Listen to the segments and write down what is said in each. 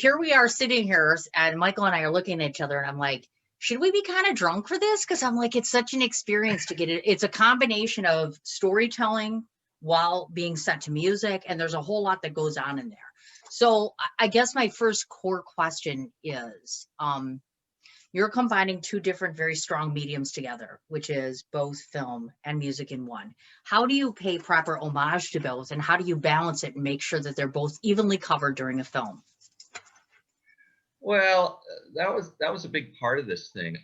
here we are sitting here, and Michael and I are looking at each other, and I'm like, should we be kind of drunk for this? Because I'm like, it's such an experience to get it. It's a combination of storytelling while being set to music, and there's a whole lot that goes on in there. So I guess my first core question is, you're combining two different very strong mediums together, which is both film and music in one. How do you pay proper homage to both, and how do you balance it and make sure that they're both evenly covered during a film? Well, that was a big part of this thing.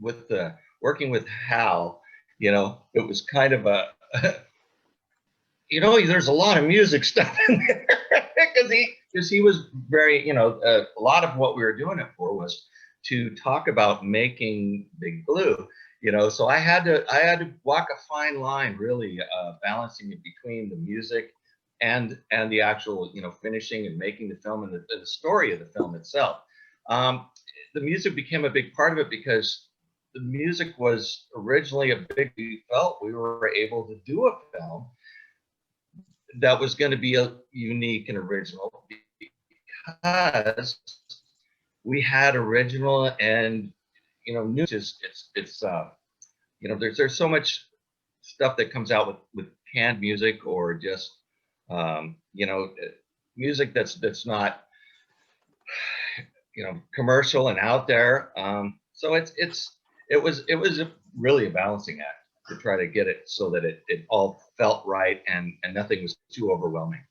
With the working with Hal, it was kind of a, there's a lot of music stuff in there because he was very, a lot of what we were doing it for was to talk about making Big Blue, so I had to walk a fine line, really balancing it between the music and the actual, finishing and making the film and the story of the film itself. The music became a big part of it because the music was originally a big, we felt we were able to do a film that was going to be a unique and original because we had original and new. It's there's so much stuff that comes out with canned music or just music that's not commercial and out there. So it was really a balancing act to try to get it so that it all felt right and nothing was too overwhelming.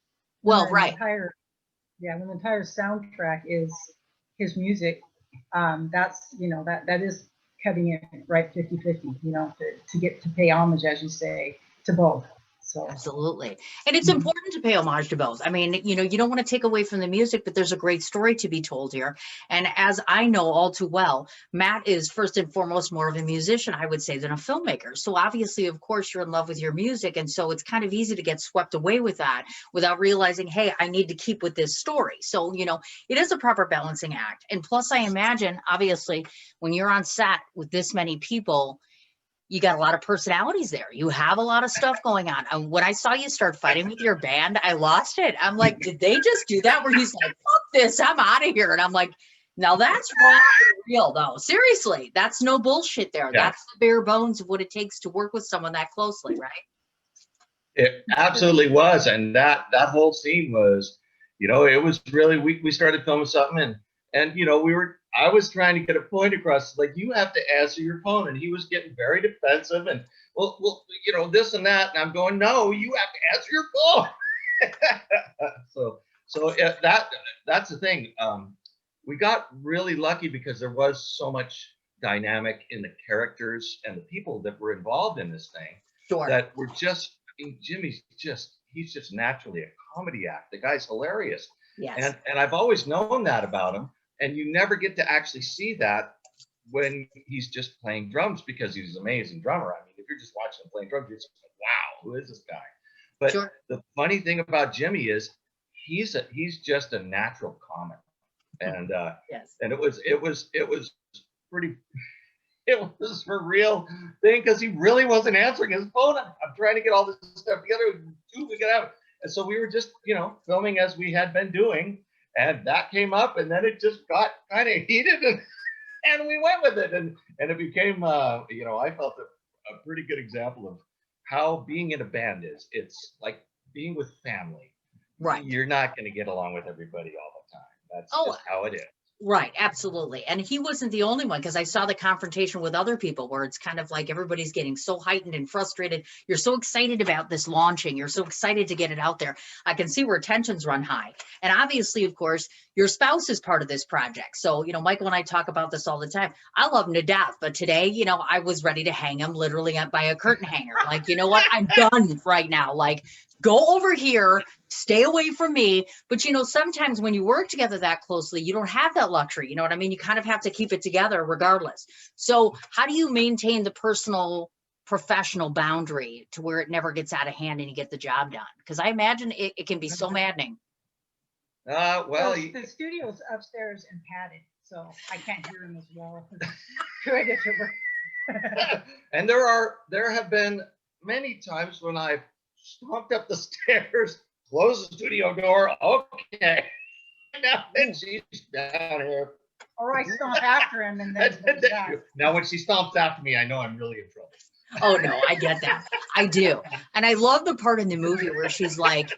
Well, right. When the entire soundtrack is his music, that's that is cutting it right 50-50, to get to pay homage, as you say, to both. So absolutely. And it's important to pay homage to both. I mean, you don't want to take away from the music, but there's a great story to be told here. And as I know all too well, Matt is first and foremost more of a musician, I would say, than a filmmaker. So obviously, of course, you're in love with your music. And so it's kind of easy to get swept away with that without realizing, hey, I need to keep with this story. So, it is a proper balancing act. And plus, I imagine, obviously, when you're on set with this many people, you got a lot of personalities there. You have a lot of stuff going on. And when I saw you start fighting with your band, I lost it. I'm like, did they just do that? Where he's like, fuck this, I'm out of here. And I'm like, now that's raw and real though. Seriously, that's no bullshit there. Yeah. That's the bare bones of what it takes to work with someone that closely, right? It absolutely was. And that whole scene was, it was really, we started filming something and I was trying to get a point across, like, you have to answer your phone, and he was getting very defensive and well, this and that, and I'm going, no, you have to answer your phone. so that's the thing. We got really lucky because there was so much dynamic in the characters and the people that were involved in this thing. Sure. That were just, Jimmy's he's just naturally a comedy act. The guy's hilarious. Yes. And I've always known that about him. And you never get to actually see that when he's just playing drums because he's an amazing drummer. I mean, if you're just watching him playing drums, you're just like, wow, who is this guy? But sure. The funny thing about Jimmy is he's just a natural comic. And yes. And it was pretty, it was for real thing because he really wasn't answering his phone. I'm trying to get all this stuff together. We could have. And so we were just, filming as we had been doing. And that came up, and then it just got kind of heated, and we went with it, and it became, I felt a pretty good example of how being in a band is. It's like being with family. Right. You're not going to get along with everybody all the time. That's just how it is. Right, absolutely. And he wasn't the only one, because I saw the confrontation with other people where it's kind of like everybody's getting so heightened and frustrated. You're so excited about this launching. You're so excited to get it out there. I can see where tensions run high. And obviously, of course, your spouse is part of this project. So, Michael and I talk about this all the time. I love him to death. But today, I was ready to hang him literally by a curtain hanger. Like, you know what? I'm done right now. Like, go over here, stay away from me. But, sometimes when you work together that closely, you don't have that luxury. You know what I mean? You kind of have to keep it together regardless. So how do you maintain the personal, professional boundary to where it never gets out of hand and you get the job done? Because I imagine it can be so maddening. Well, the studio's upstairs and padded, so I can't hear him as well. And there have been many times when I've stomped up the stairs, closed the studio door. Okay, Now, and she's down here. Or I stomp after him and then there's that. Now, when she stomps after me, I know I'm really in trouble. Oh no, I get that. I do. And I love the part in the movie where she's like,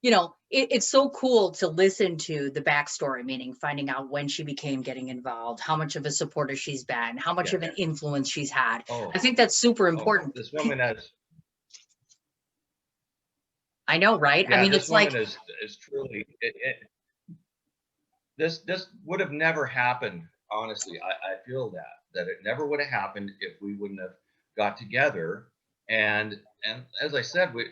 you know, it's so cool to listen to the backstory, meaning finding out when she became getting involved, how much of a supporter she's been, how much of an influence she's had. I think that's super important. This woman has. I know, right? Yeah, I mean, this it's woman like is truly. This would have never happened. Honestly, I feel that it never would have happened if we wouldn't have got together. And as I said, we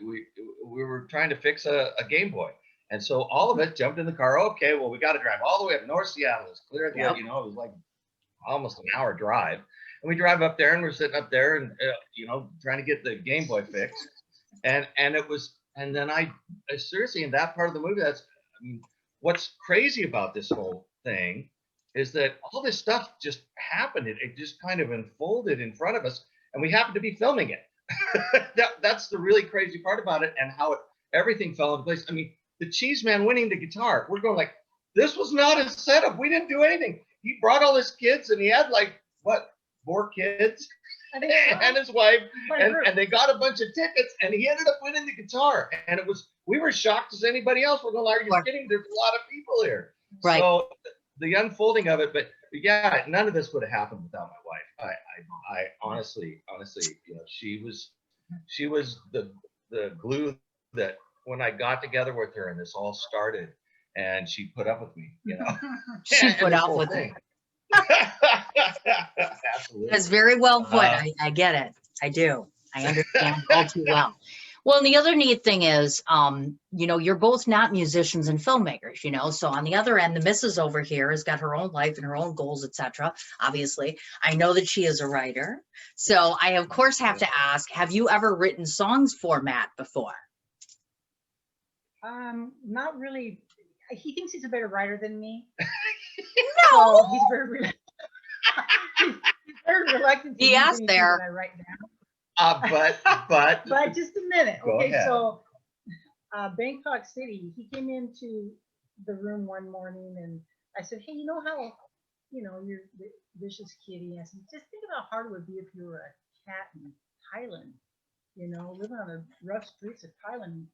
were trying to fix a Game Boy, and so all of us jumped in the car. Okay, well, we got to drive all the way up North Seattle. It's clear, Yep. you know, it was like almost an hour drive, and we drive up there, and we're sitting up there, and you know, trying to get the Game Boy fixed, and it was, and then I seriously, in that part of the movie, that's, I mean, what's crazy about this whole thing is that all this stuff just happened. It just kind of unfolded in front of us, and we happened to be filming it. That's the really crazy part about it, and how everything fell into place. I mean, the Cheeseman winning the guitar, we're going like, this was not a setup. We didn't do anything. He brought all his kids, and he had like, what, 4 kids and his wife, and they got a bunch of tickets, and he ended up winning the guitar. And it was, we were shocked as anybody else. We're going, are you kidding? There's a lot of people here. Right. So the unfolding of it, but yeah, none of this would have happened without my wife. I honestly, you know, she was the glue that when I got together with her and this all started, and she put up with me, you know. she put up with it. Absolutely. That's very well put. I get it. I do. I understand all too well. Well, and the other neat thing is, you know, you're both not musicians and filmmakers, you know, so on the other end, the missus over here has got her own life and her own goals, etc. Obviously, I know that she is a writer. So I, of course, have to ask, have you ever written songs for Matt before? Not really. He thinks he's a better writer than me. No. So he's very reluctant to He use asked anything there. that I write now. But Just a minute. Go Okay, ahead. so Bangkok City, he came into the room one morning and I said, hey, you know how, you know, you're the vicious kitty. I said, just think about how hard it would be if you were a cat in Thailand, you know, living on the rough streets of Thailand,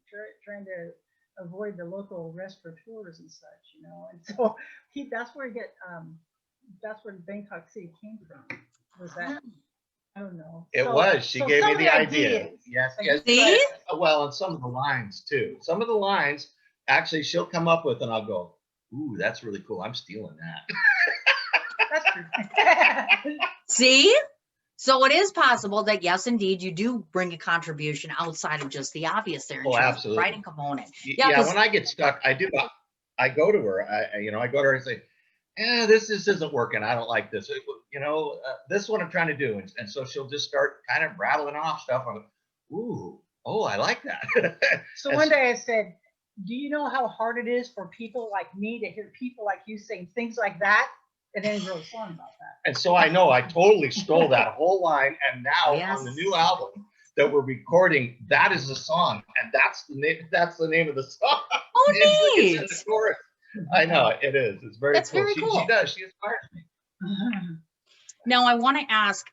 trying to avoid the local restaurateurs and such, you know. And so that's where Bangkok City came from. Was that? I don't know. it was. She gave me the idea. Yes. See? Well, and some of the lines too. Some of the lines, actually, she'll come up with, and I'll go, "Ooh, that's really cool. I'm stealing that." That's true. See? So it is possible that, yes, indeed, you do bring a contribution outside of just the obvious there. In Oh, terms of absolutely. writing component. Yeah, when I get stuck, I do. I go to her. I go to her and say, this isn't working. I don't like this. You know, this is what I'm trying to do. And so she'll just start kind of rattling off stuff. I'm like, ooh, oh, I like that. So one day I said, do you know how hard it is for people like me to hear people like you saying things like that? And then he wrote a song about that. And so I know I totally stole that whole line. And now Yes. on the new album that we're recording, that is the song. And that's the name. That's the name of the song. Oh, It's neat. in the chorus. I know it is. It's very That's cool. very cool. She does. She inspires me. Now, I want to ask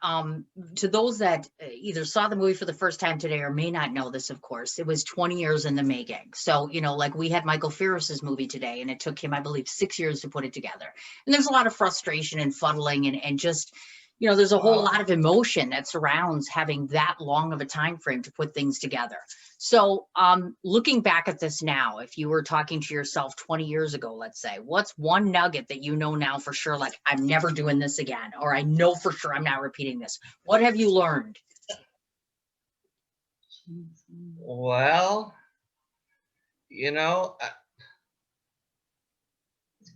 to those that either saw the movie for the first time today or may not know this, of course, it was 20 years in the making. So, you know, like we had Michael Ferris's movie today, and it took him, I believe, 6 years to put it together. And there's a lot of frustration and fuddling and just, you know, there's a whole lot of emotion that surrounds having that long of a time frame to put things together. So looking back at this now, if you were talking to yourself 20 years ago, let's say, what's one nugget that you know now for sure, like, I'm never doing this again, or I know for sure I'm not repeating this? What have you learned? Well, you know,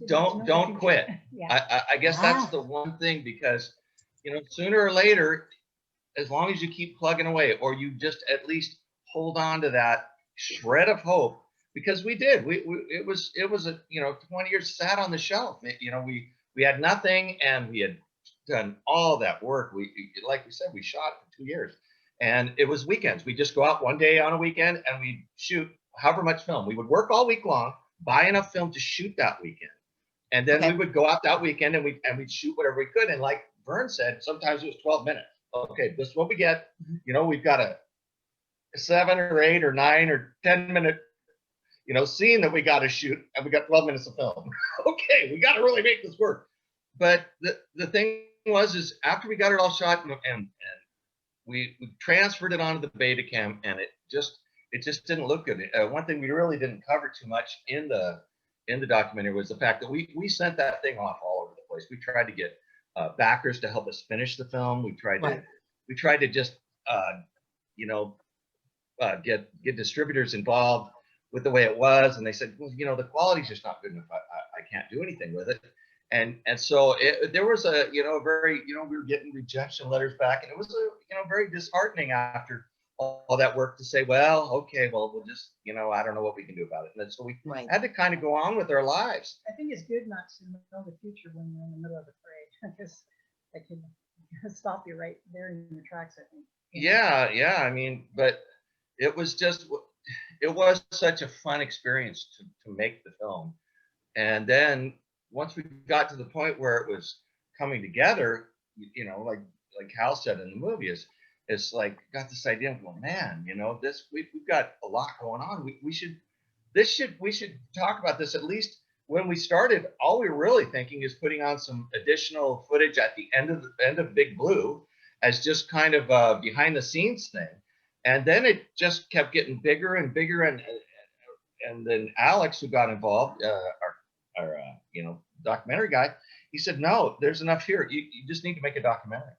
don't quit. Yeah. I guess that's the one thing, because, you know, sooner or later, as long as you keep plugging away, or you just at least hold on to that shred of hope, because we did. It was a, you know, 20 years sat on the shelf. You know, we had nothing, and we had done all that work. Like we said, we shot for 2 years, and it was weekends. We just go out one day on a weekend and we shoot however much film. We would work all week long, buy enough film to shoot that weekend. And then Okay. we would go out that weekend and we'd shoot whatever we could. And like Vern said, sometimes it was 12 minutes. Okay, this is what we get. You know, we've got a 7 or 8 or 9 or 10 minute, you know, scene that we got to shoot, and we got 12 minutes of film. Okay, we got to really make this work. But the thing was, is after we got it all shot and we transferred it onto the Betacam, and it just didn't look good. One thing we really didn't cover too much in the documentary was the fact that we sent that thing off all over the place. We tried to get backers to help us finish the film. We tried to just you know, get distributors involved with the way it was, and they said, well, you know, the quality's just not good enough. I can't do anything with it. And so there was a, you know, very, you know, we were getting rejection letters back, and it was a, you know, very disheartening after all that work to say, well, okay, well, we'll just, you know, I don't know what we can do about it. And then so we had to kind of go on with our lives. I think it's good not to know the future when you're in the middle of the parade, because it can stop you right there in your tracks, I think. Yeah. I mean, but it was such a fun experience to make the film. And then once we got to the point where it was coming together, you know, like Hal said in the movie, it's like got this idea of, well, man, you know, we've got a lot going on. We should talk about this. At least when we started, all we were really thinking is putting on some additional footage at the end of Big Blue as just kind of a behind the scenes thing. And then it just kept getting bigger and bigger, and then Alex, who got involved, our you know, documentary guy, he said, no, there's enough here. You just need to make a documentary.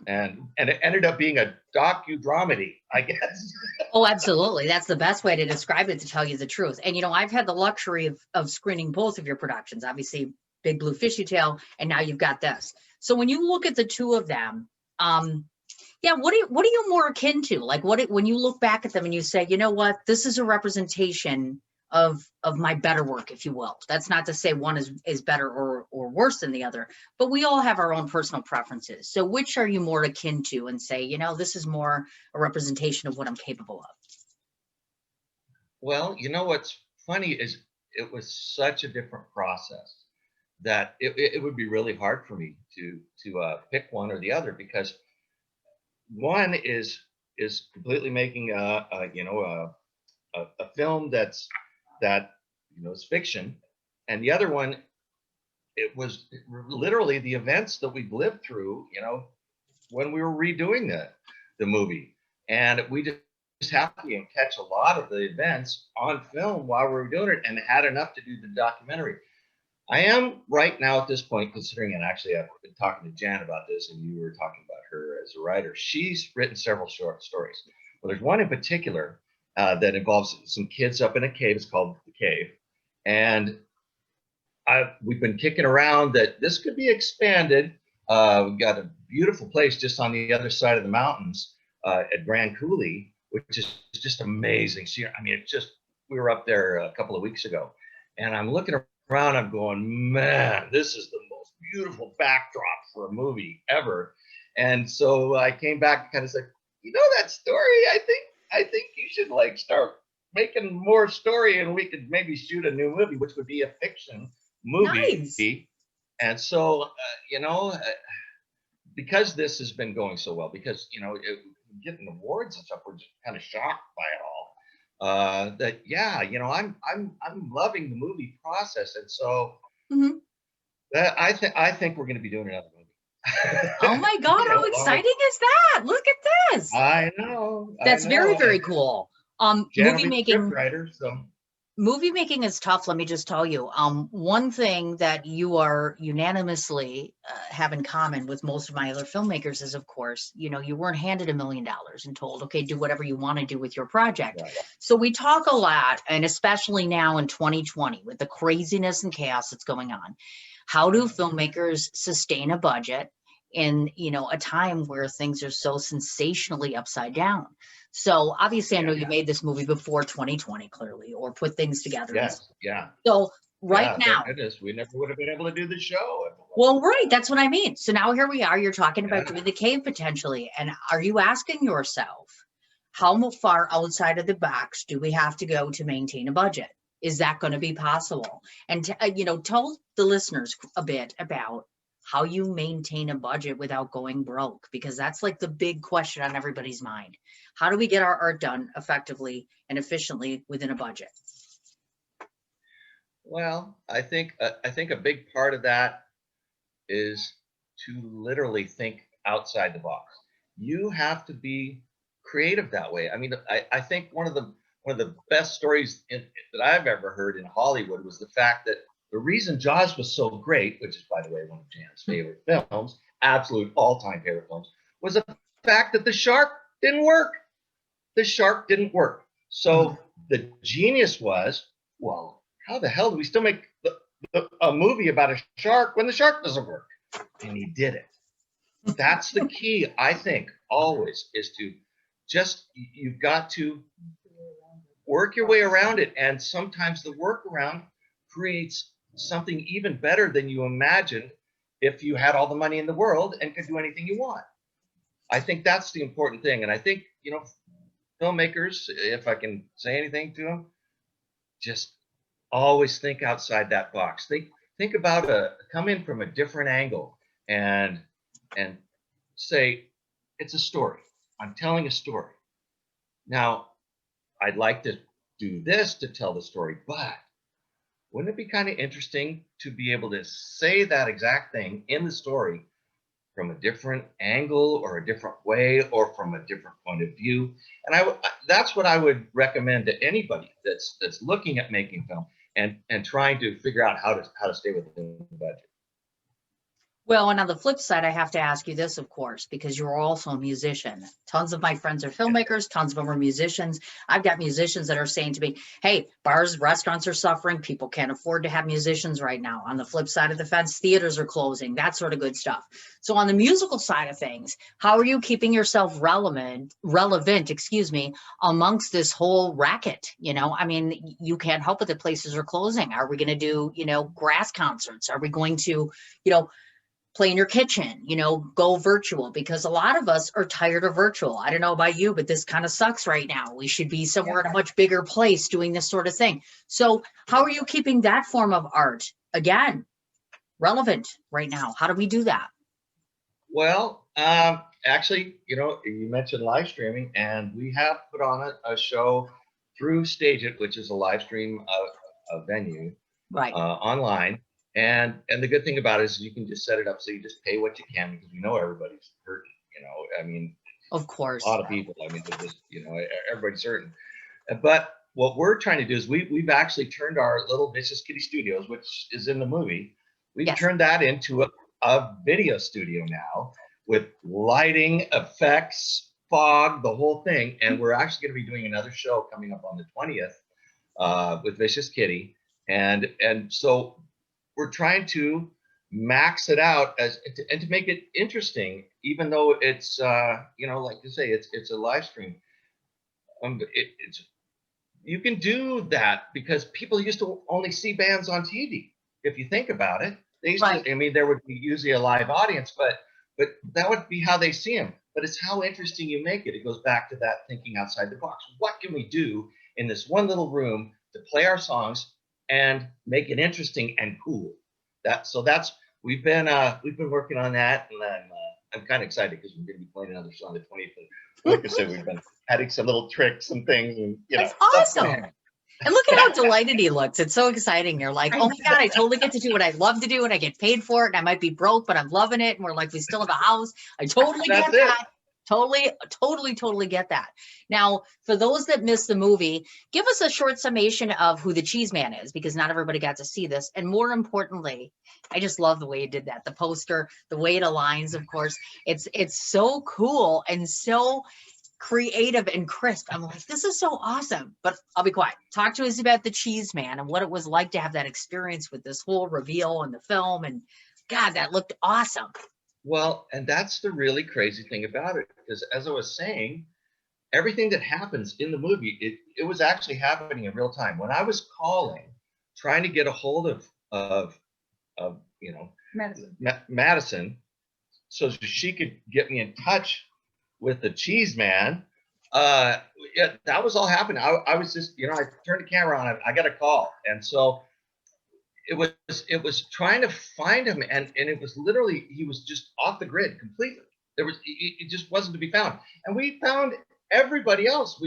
And it ended up being a docu-dramedy, I guess. Oh, absolutely. That's the best way to describe it, to tell you the truth. And, you know, I've had the luxury of screening both of your productions, obviously Big Blue Fishy Tail, and now you've got this. So when you look at the two of them, yeah, what are you more akin to? Like, when you look back at them and you say, you know what, this is a representation of my better work, if you will. That's not to say one is better or worse than the other, but we all have our own personal preferences. So which are you more akin to, and say, you know, this is more a representation of what I'm capable of? Well, you know, what's funny is it was such a different process that it would be really hard for me to pick one or the other, because one is completely making a film that you know is fiction, and the other one, it was literally the events that we've lived through, you know, when we were redoing the movie, and we just happened to catch a lot of the events on film while we were doing it, and had enough to do the documentary. I am right now at this point considering, and actually I've been talking to Jan about this, and you were talking about her as a writer. She's written several short stories. Well, there's one in particular that involves some kids up in a cave. It's called The Cave. And we've been kicking around that this could be expanded. We've got a beautiful place just on the other side of the mountains at Grand Coulee, which is just amazing. I mean, we were up there a couple of weeks ago, and I'm looking around, I'm going, man, this is the most beautiful backdrop for a movie ever. And so I came back and kind of said, you know, that story, I think you should like start making more story, and we could maybe shoot a new movie, which would be a fiction movie. Nice. And so, you know, because this has been going so well, because, you know, getting awards and stuff, we're just kind of shocked by it all. That, yeah, you know, I'm loving the movie process. And so that I think we're going to be doing another movie. Oh my God, how exciting is that? Look at this. I know. That's very, very cool. Movie making, writer, so. Movie making is tough. Let me just tell you, one thing that you are unanimously have in common with most of my other filmmakers is, of course, you know, you weren't handed $1 million and told, okay, do whatever you want to do with your project. Right. So we talk a lot, and especially now in 2020 with the craziness and chaos that's going on, how do filmmakers sustain a budget in, you know, a time where things are so sensationally upside down? So obviously, I know you made this movie before 2020, clearly, or put things together. Yes, yeah. So now, thank goodness, we never would have been able to do the show. Well, right, that's what I mean. So now here we are. You're talking about doing The Cave potentially, and are you asking yourself, how far outside of the box do we have to go to maintain a budget? Is that going to be possible? And, you know, tell the listeners a bit about how you maintain a budget without going broke, because that's like the big question on everybody's mind. How do we get our art done effectively and efficiently within a budget? Well, I think a big part of that is to literally think outside the box. You have to be creative that way. I mean, I think one of the best stories that I've ever heard in Hollywood was the fact that the reason Jaws was so great, which is, by the way, one of Jan's favorite films, absolute all-time favorite films, was the fact that the shark didn't work. The shark didn't work. So the genius was, well, how the hell do we still make a movie about a shark when the shark doesn't work? And he did it. That's the key, I think, always, is to you've got to work your way around it. And sometimes the workaround creates something even better than you imagined if you had all the money in the world and could do anything you want. I think that's the important thing. And I think, filmmakers, if I can say anything to them, just always think outside that box. Think about come in from a different angle and say, it's a story. I'm telling a story. Now, I'd like to do this to tell the story, but wouldn't it be kind of interesting to be able to say that exact thing in the story from a different angle or a different way or from a different point of view? And that's what I would recommend to anybody that's looking at making film and trying to figure out how to stay within the budget. Well, and on the flip side, I have to ask you this, of course, because you're also a musician. Tons of my friends are filmmakers, tons of them are musicians. I've got musicians that are saying to me, hey, bars, restaurants are suffering. People can't afford to have musicians right now. On the flip side of the fence, theaters are closing, that sort of good stuff. So on the musical side of things, how are you keeping yourself relevant, amongst this whole racket? I mean, you can't help it that places are closing. Are we going to do, grass concerts? Are we going to, play in your kitchen, go virtual? Because a lot of us are tired of virtual. I don't know about you, but this kind of sucks right now. We should be somewhere in a much bigger place doing this sort of thing. So how are you keeping that form of art, again, relevant right now? How do we do that? Well, actually, you mentioned live streaming, and we have put on a show through Stage It, which is a live stream venue, right, online. And the good thing about it is you can just set it up so you just pay what you can, because we know everybody's hurting. I mean, of course, a lot of people. I mean, they're just, everybody's hurting. But what we're trying to do is we've actually turned our little Vicious Kitty Studios, which is in the movie, we've turned that into a video studio now with lighting, effects, fog, the whole thing. And we're actually going to be doing another show coming up on the 20th with Vicious Kitty. And so we're trying to max it out and to make it interesting, even though it's like you say, it's a live stream. You can do that because people used to only see bands on TV. If you think about it, they used to. I mean, there would be usually a live audience, but that would be how they see them. But it's how interesting you make it. It goes back to that thinking outside the box. What can we do in this one little room to play our songs and make it interesting and cool? We've been working on that, and I'm kind of excited because we're going to be playing another show on the 20th. And like I said, we've been adding some little tricks and things, and that's awesome. And look at how delighted he looks. It's so exciting. You're like, oh my God, I totally get to do what I love to do, and I get paid for it. And I might be broke, but I'm loving it. And we're like, we still have a house. I totally get that. Totally get that. Now, for those that missed the movie, give us a short summation of who the Cheeseman is, because not everybody got to see this. And more importantly, I just love the way you did that. The poster, the way it aligns, of course, it's so cool and so creative and crisp. I'm like, this is so awesome. But I'll be quiet. Talk to us about the Cheeseman and what it was like to have that experience with this whole reveal in the film. And God, that looked awesome. Well, and that's the really crazy thing about it, because as I was saying, everything that happens in the movie, it was actually happening in real time. When I was calling, trying to get a hold of Madison, so she could get me in touch with the Cheeseman Yeah, that was all happening. I was just, I turned the camera on. I got a call, and so it was trying to find him, and it was literally he was just off the grid completely. It just wasn't to be found, and we found everybody else.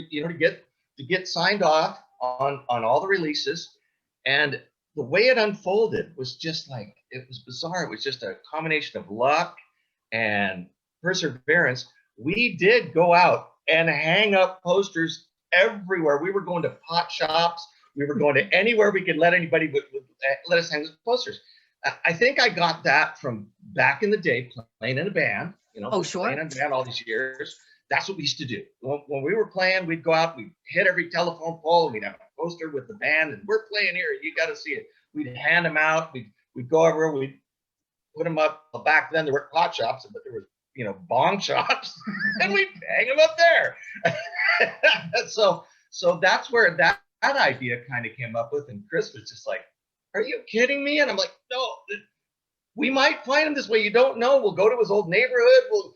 To get signed off on all the releases, and the way it unfolded was just like it was bizarre. It was just a combination of luck and perseverance. We did go out and hang up posters everywhere. We were going to pot shops. We were going to anywhere we could let anybody let us hang posters. I think I got that from back in the day playing in a band, Oh, sure. playing in a band all these years. That's what we used to do. When we were playing, we'd go out, we'd hit every telephone pole, and we'd have a poster with the band, and we're playing here, you got to see it. We'd hand them out, we'd go over, we'd put them up. Back then there were pot shops, but there were bong shops, and we'd hang them up there. so that's where that idea kind of came up with, and Chris was just like, "Are you kidding me?" And I'm like, "No, we might find him this way. You don't know. We'll go to his old neighborhood.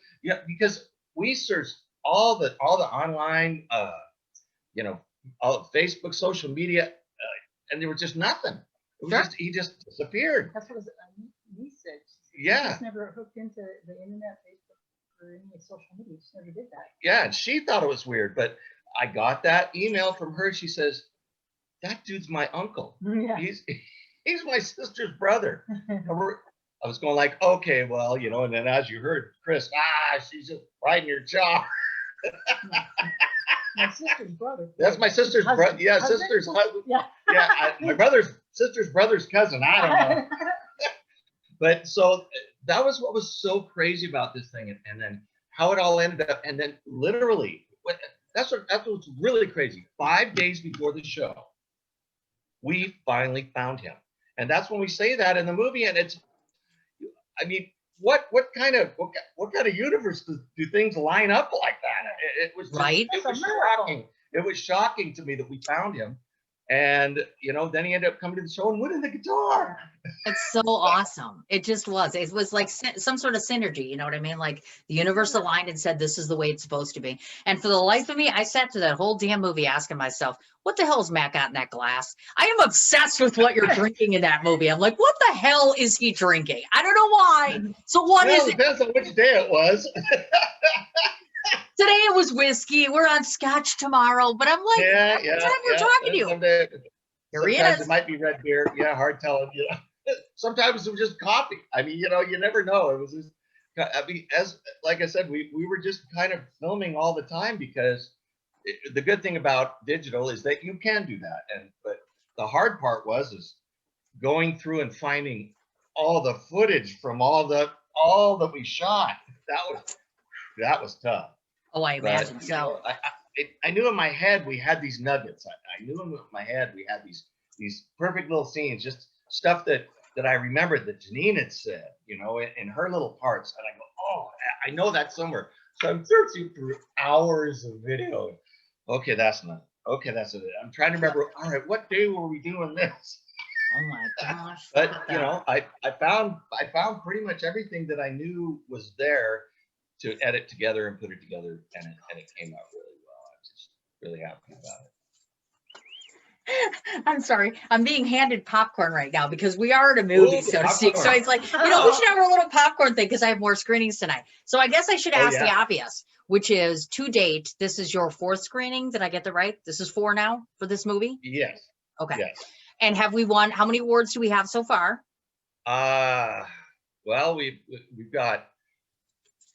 Because we searched all the online, all Facebook, social media, and there was just nothing. It was he just disappeared. That's what we said. Yeah. Just never hooked into the internet, Facebook, or any social media. Just never did that. Yeah, and she thought it was weird, but I got that email from her. She says, "That dude's my uncle. Yeah. He's my sister's brother." I was going like, okay, well, and then as you heard, Chris, she's just riding your jaw. My sister's brother. That's my sister's brother. Yeah, husband? sister's husband. Yeah. Yeah, my sister's brother's cousin. I don't know. But so that was what was so crazy about this thing, and then how it all ended up, and then literally, that's what's really crazy. 5 days before the show, we finally found him, and that's when we say that in the movie, and it's. I mean, what kind of universe do things line up like that? It was just, right. It was shocking. It was shocking to me that we found him, and then he ended up coming to the show and winning the guitar. It's so awesome. It just was. It was like some sort of synergy. You know what I mean? Like the universe aligned and said, "This is the way it's supposed to be." And for the life of me, I sat through that whole damn movie asking myself, "What the hell's Matt got in that glass?" I am obsessed with what you're drinking in that movie. I'm like, "What the hell is he drinking?" I don't know why. So what is it? Depends on which day it was. Today it was whiskey. We're on scotch tomorrow. But I'm like, yeah. We're talking to you. Here he is. It might be red beer. Yeah, hard telling. Sometimes it was just coffee. I mean, you never know. It was just. I mean, like I said, we were just kind of filming all the time because the good thing about digital is that you can do that. But the hard part is going through and finding all the footage from all that we shot. That was tough. Oh, I imagine so. I knew in my head we had these nuggets. I knew in my head we had these perfect little scenes, just stuff that I remembered that Janine had said, in her little parts. And I go, oh, I know that somewhere. So I'm searching through hours of video. Okay, that's not it. Okay, that's it. I'm trying to remember. All right, what day were we doing this? Oh my gosh. But I found pretty much everything that I knew was there to edit together and put it together, and it came out really well. I'm just really happy about it. I'm sorry. I'm being handed popcorn right now because we are at a movie, so to speak. So it's like, we should have our little popcorn thing because I have more screenings tonight. So I guess I should ask the obvious, which is to date, this is your 4th screening. Did I get that right? This is 4 now for this movie? Yes. Okay. Yes. And have we won? How many awards do we have so far? Well, we've got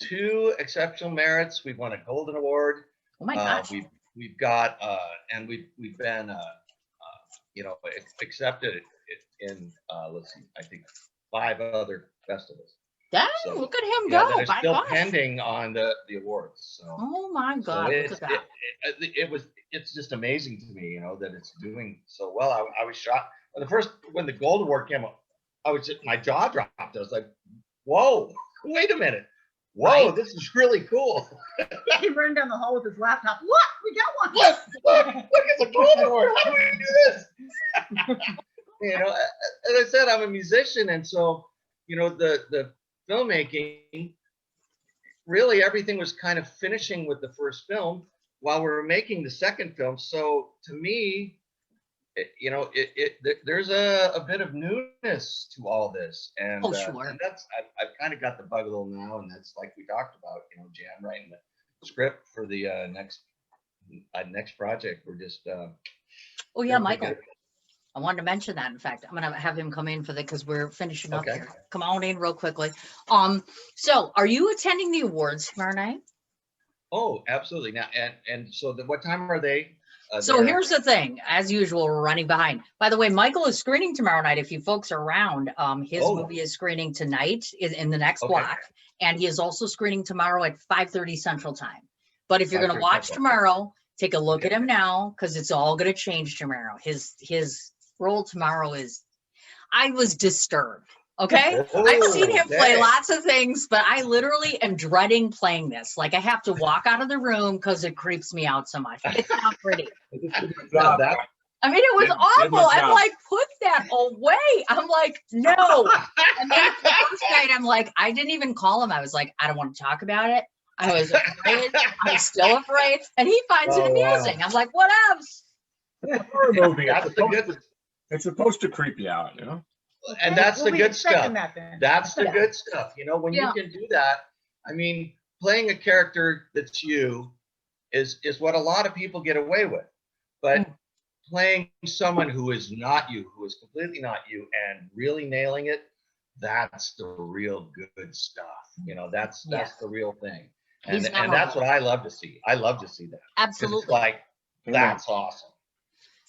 2 exceptional merits. We've won a Golden Award. Oh my gosh. We've got and we've been accepted in let's see, I think 5 other festivals. Dang, so, look at him go. That is still pending on the awards. So, oh my God. So look at that. It's just amazing to me, that it's doing so well. I was shocked when the Gold Award came up. My jaw dropped. I was like, whoa, wait a minute. Whoa, right? This is really cool. He ran down the hall with his laptop. Look, we got one. Look, it's a Gold Award. How do we do this? As I said, I'm a musician, and so the filmmaking, really everything was kind of finishing with the first film, while we're making the second film, so to me, there's a bit of newness to all this, and Oh, sure. and that's I've kind of got the bug a little now, and that's like we talked about, Jan writing the script for the next project. We're just Oh yeah, trying to Michael. get it. I wanted to mention that. In fact, I'm gonna have him come in for because we're finishing up Okay. here. Come on in real quickly. So are you attending the awards tomorrow night? Oh, absolutely. Now, and so what time are they? So there? here's the thing, as usual, we're running behind. By the way, Michael is screening tomorrow night. If you folks are around, his Oh. movie is screening tonight in the next Okay. block, and he is also screening tomorrow at 5:30 Central Time. But if you're going to 5:30 watch Central. tomorrow, take a look at him now, because it's all going to change tomorrow. His role tomorrow is, I was disturbed. Okay. I've seen him play Okay. lots of things, but I literally am dreading playing this. Like I have to walk out of the room because it creeps me out so much. It's not pretty. No, that I mean, it was Did awful. my I'm job. like, put that away. I'm like, no. And then the first night, I'm like, I didn't even call him. I was like, I don't want to talk about it. I was afraid. I'm still afraid. And he finds it Oh, wow. amusing. I'm like, what else? Horror movie. That's the good, It's supposed to creep you out, you know? and that's the we good expecting stuff. that then. That's the good stuff. When Yeah. you can do that, I mean, playing a character that's you is what a lot of people get away with. But playing someone who is not you, who is completely not you, and really nailing it, that's the real good stuff. That's Yes. the real thing. He's And that's memorable. what I love to see. I love to see that. 'Cause it's Absolutely. like, that's awesome.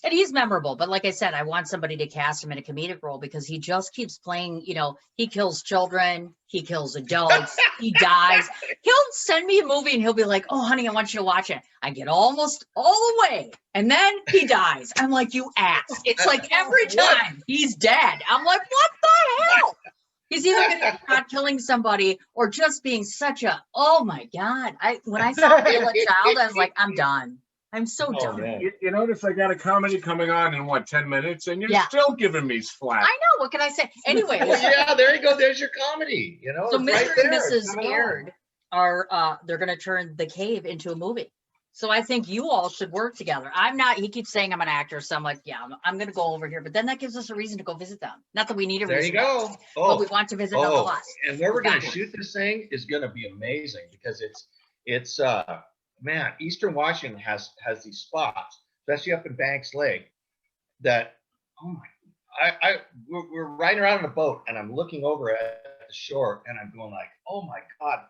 And he's memorable, but like I said, I want somebody to cast him in a comedic role because he just keeps playing, he kills children, he kills adults, he dies. He'll send me a movie and he'll be like, oh, honey, I want you to watch it. I get almost all the way and then he dies. I'm like, you ass. It's like every time he's dead. I'm like, what the hell? He's either going to be not killing somebody or just being such a, oh my God. When I saw Kill a Child, I was like, I'm done. I'm so Oh, done. man. You notice I got a comedy coming on in 10 minutes, and you're Yeah. still giving me slack. I know. What can I say? Anyways, Well, yeah, there you go. There's your comedy. so it's Mr. right and there. It's Mrs. coming on. Aird are they're going to turn The Cave into a movie. So I think you all should work together. I'm not. He keeps saying I'm an actor, so I'm like, yeah, I'm going to go over here. But then that gives us a reason to go visit them. Not that we need a There reason. you go. But Oh, we want to visit nonetheless. and where we're We going got to it. shoot this thing is going to be amazing because it's man, Eastern Washington has these spots, especially up in Banks Lake, that we're riding around in a boat and I'm looking over at the shore and I'm going like, oh my God,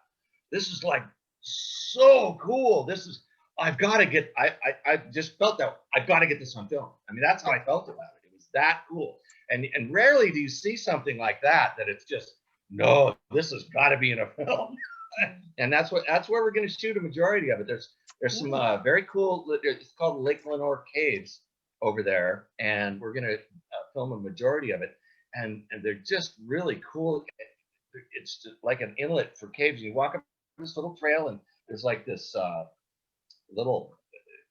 this is like so cool. I've got to get. I just felt that I've got to get this on film. I mean, that's how I felt about it. It was that cool. And rarely do you see something like that it's just, no, this has got to be in a film. And that's where we're going to shoot a majority of it. There's some very cool. It's called Lake Lenore Caves over there, and we're going to film a majority of it. And they're just really cool. It's just like an inlet for caves. You walk up this little trail, and there's like this little,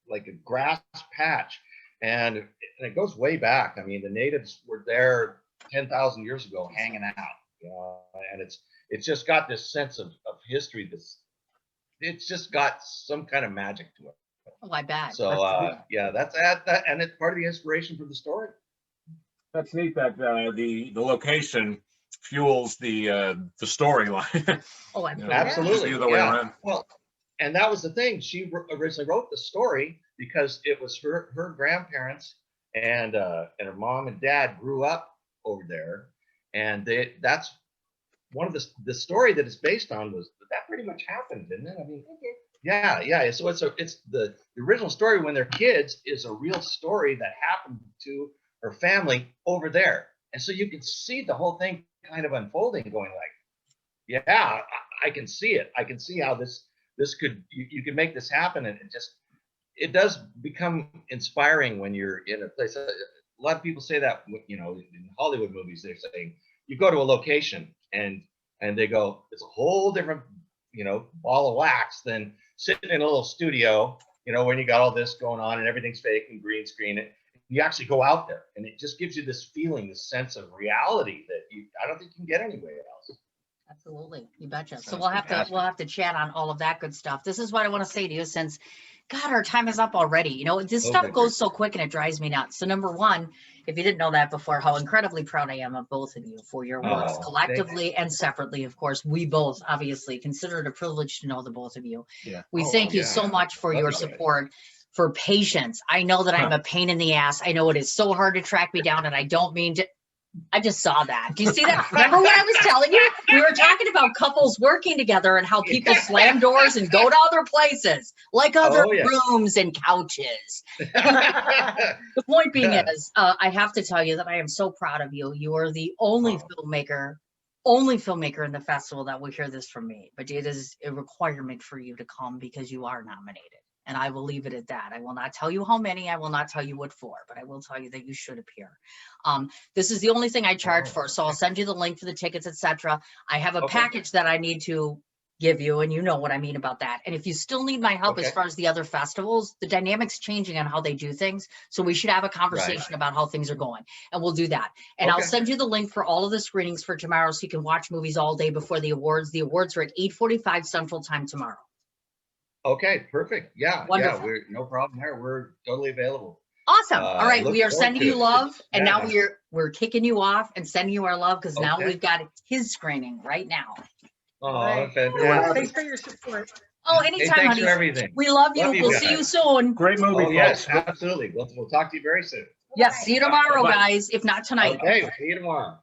like a grass patch, and it goes way back. I mean, the natives were there 10,000 years ago, hanging out. And it's just got this sense of history. It's just got some kind of magic to it. Oh, I bet. So yeah, that's that, and it's part of the inspiration for the story. That's neat that the location fuels the storyline. Oh, You know, absolutely. Absolutely, the other way yeah. around. Well, and that was the thing. She originally wrote the story because it was her grandparents and her mom and dad grew up over there, and that's one of the story that it's based on was that pretty much happened, didn't it? I mean, yeah. So it's the original story when they're kids is a real story that happened to her family over there, and so you can see the whole thing kind of unfolding, going like, yeah, I can see it. I can see how this could you could make this happen, and it does become inspiring when you're in a place. A lot of people say that, in Hollywood movies, they're saying you go to a location and they go, it's a whole different, ball of wax than sitting in a little studio, when you got all this going on and everything's fake and green screen. You actually go out there and it just gives you this feeling, this sense of reality that I don't think you can get anywhere else. Absolutely. You betcha. So Sounds we'll have fantastic. to chat on all of that good stuff. This is what I want to say to you, since God, our time is up already. You know, this Okay. stuff goes so quick and it drives me nuts. So number one, if you didn't know that before, how incredibly proud I am of both of you for your works Oh, collectively and separately. Of course, we both obviously consider it a privilege to know the both of you. Yeah. We Oh, thank you yeah. so much for Love your you guys. support, for patience. I know that I'm a pain in the ass. I know it is so hard to track me down, and I don't mean to. I just saw that. Do you see that? Remember what I was telling you? We were talking about couples working together and how people slam doors and go to other places, like other Oh, yeah. rooms and couches. The point being is, I have to tell you that I am so proud of you. You are the only filmmaker in the festival that will hear this from me. But it is a requirement for you to come because you are nominated. And I will leave it at that. I will not tell you how many, I will not tell you what for, but I will tell you that you should appear. This is the only thing I charge for. So I'll send you the link for the tickets, etc. I have a package that I need to give you, and you know what I mean about that. And if you still need my help as far as the other festivals, the dynamic's changing on how they do things. So we should have a conversation about how things are going, and we'll do that. And I'll send you the link for all of the screenings for tomorrow so you can watch movies all day before the awards. The awards are at 8:45 Central Time tomorrow. Okay, perfect. Yeah, Wonderful. we're no problem there. We're totally available. Awesome. All right, look we are forward sending to you it. love, and now Yeah. we're kicking you off and sending you our love because now Okay. we've got his screening right now. Oh, Right. fantastic. Thanks for your support. Oh, Hey, anytime, thanks honey. for everything. We love you. Love you We'll guys. see you soon. Great movie, Oh, yes, folks. absolutely. We'll talk to you very soon. Yes, see you tomorrow, Bye-bye. guys, if not tonight. Okay, see you tomorrow.